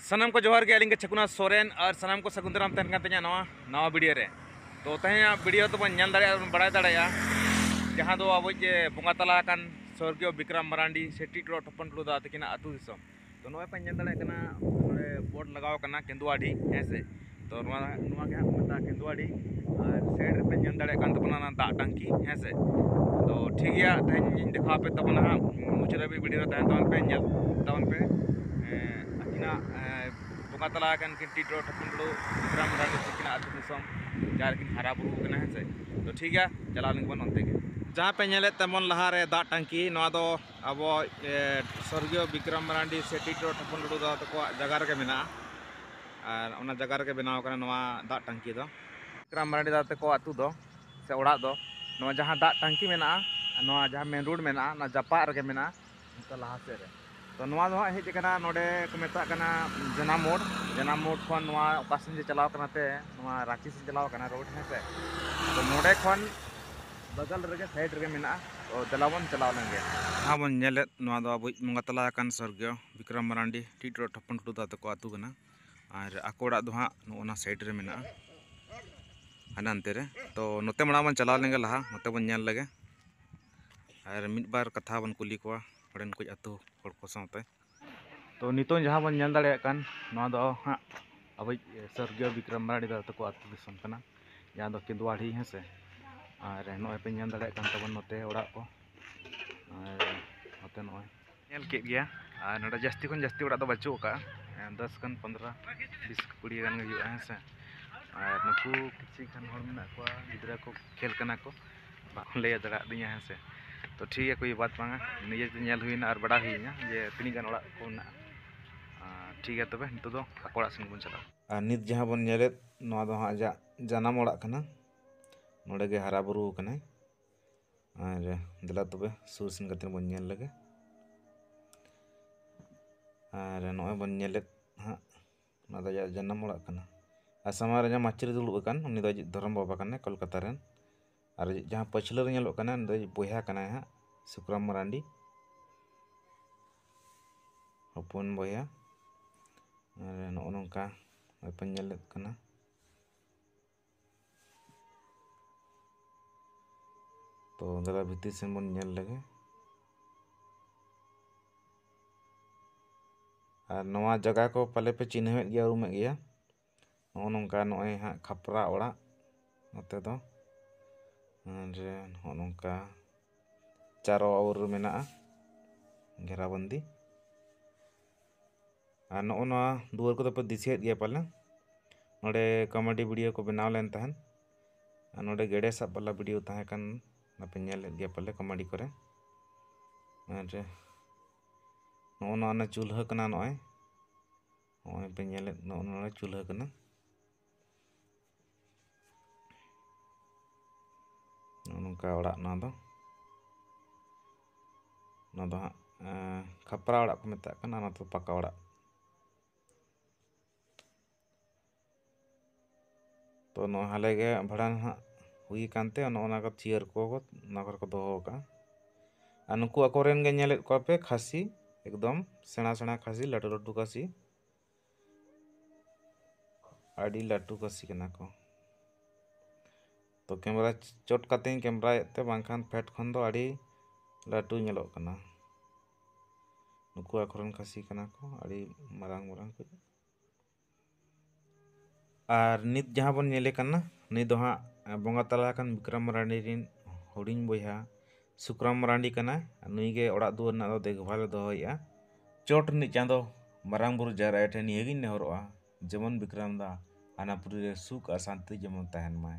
सनम को जोहार के अलिंग छकुना सोरेन और सनम को सगुंदराम तहन कान नवा वीडियो रे तो तहें वीडियो तो बन बड़ा दाड़ा जहाँ दो अब बंगा तला स्वर्गीय विक्रम मरांडी से टीटो ठपन टुडू दा तकिना आतु दिसम तो नोए पे नल दाड़ा बोर्ड लगाव कना केंदुआडी हैं से तो नोआ के मता केंदुआडी और साइड पे नल दाड़ा कान तबना दा टंकी हैं से तो ठीक गया तहें देखा पे तबना मुचरे भी वीडियो तहन तवन पे नल तवन पे अकिना बंगा तला किन टीटो ठपन टुडू विक्रम मरांडी तकिना आतु दिसम जार किन हरा बुरु कना हैं से तो ठीक गया चला लिंगबन अंते के जहाँ पे नले तेमन लहारे दा टंकी अब स्वर्गीय विक्रम मरांडी से टीटो ठपन टुडू तक जगह रे मेना और जगह रे बनाव दा टंकी दो विक्रम मरांडी दा तक आतु दो से ओड़ा दो जहाँ दा टंकी मेना जहाँ मेन रोड मेना जापा रे मेना लहा से रे तो हेज नोडे को मेता जना मोड़ खन ओकासन चलाव ते रांची से चलाव रोड है से तो नोडे खन बगल रगे साइड रगे मेना तो दलावन चलाव लेंगे हाँ बन नेले अब बंगा तला स्वर्गीय विक्रम मरांडी टीटो ठपन टुडू तक आतु कना और आकोड़ा दो हाँ नोना साइड रे मेना हानते रे तो नोते मना बन चलाव लेंगे लहा नोते बन नेल लगे और मिड बार कथा बन कुली को हड़न को आतु हड़ को साथे तो नितो जहाँ बन नेल दाड़े कान हाँ अब स्वर्गीय विक्रम मरांडी तक आतु दिसम कना जहाँ दो केंदुआड़ी हैं से और नॉय पे नल दाड़े कान तबन नोते ओड़ा को और नोते नॉय नेल के गया और नोडे जास्ती खन जास्ती ओड़ा दो बच्चों का 10 खन 15 20 20 गान हुआ है से और नुकु किसी खन हड़ मेना को गिद्रा को खेल कना को बाको ले दड़ा दिया है से तो ठीक है कोई बात बांगा निजे नेल हुईना और बड़ा हुईना जे तिनी गान ओड़ा को ना ठीक है तबे नितो दो अकोड़ा सिंह बन चला नित जहाँ बन नेले नोआ दो हाँ जानाम ओड़ा कना नोड़े के हरा बुरु कने और दिला तबे सुर सिन कते बन नेल लगे और नोए बन नेले हाँ ना दा जन्म ओड़ा कना आसामा रे माचरी दुलुब कान उनी दा धरम बाबा कने कोलकाता रेन और जहाँ पछले रे नेलो कना बोया कना हाँ सुक्रम मरांडी हपन बोया और नो नोंका पे नेल कना तो दादा भीतर से बन नेल लगे और नवा जगह को पले पे चिन्हवेद गया उरुमेद गया नो नोंका नोए हाँ खपरा ओड़ा नोते दो और नोंका चारो और मेना घेराबंदी और नो दुआर को पे दिसेद गया पले नोडे कॉमेडी वीडियो को बनाव लेन तहन नोडे गेड़े सब वाला वीडियो तहे कन पे नेल गया पले कॉमेडी करे और नो चूल्हा कना नोए पे नेल नो चूल्हा कना नोंका ओड़ा ना दो खपरा ओड़ा को मेता कना ना तो पक्का ओड़ा तो नो हाले के भाड़ा हाँ हुई कानते ना को चेयर को दोहो का और नुकु अकोरेन गे नेलेद को पे खासी एकदम सेना सेना खासी लाटू लाटू खासी आड़ी लाटू खासी कना को तो कैमरा चोट काते कैमरा ते बांखान फेट खन दो आड़ी लाटू नेलो कना नुकु अकोरेन खासी कना को आड़ी मरांग मरांग को और नित जहाँ बन नेले कना नि दो हाँ बंगा तला विक्रम मरांडी रिन हुडिंग बोया सुक्रम मरांडी कना नुई गे ओड़ा दुआर ना देखभाल दोहोया चोट नि चांदो मरांग बुरु जारा एठे नियगिन नेहरोआ जेमन विक्रम दा आनापुरी रे सुख और शांति जेमन तहन माय।